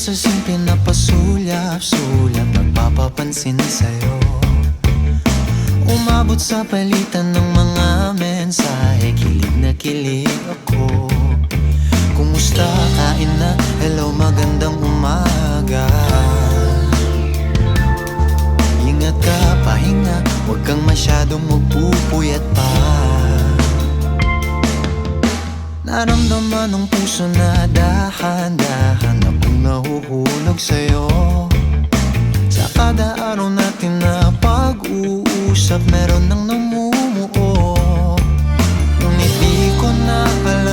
sa simple na pasulyap-sulyap, nagpapapansin sa'yo. Umabot sa palitan ng mga mensahe, kilig na kilig ako. Kumusta, kain na, hello, magandang umaga. Ingat ka, pahinga, huwag kang masyadong magpupuyat pa. Naramdaman ng puso na dahan-dahan akong nahuhulog sa'yo. Sa kada araw natin na pag-uusap, meron nang namumuo. Ngunit di ko na alam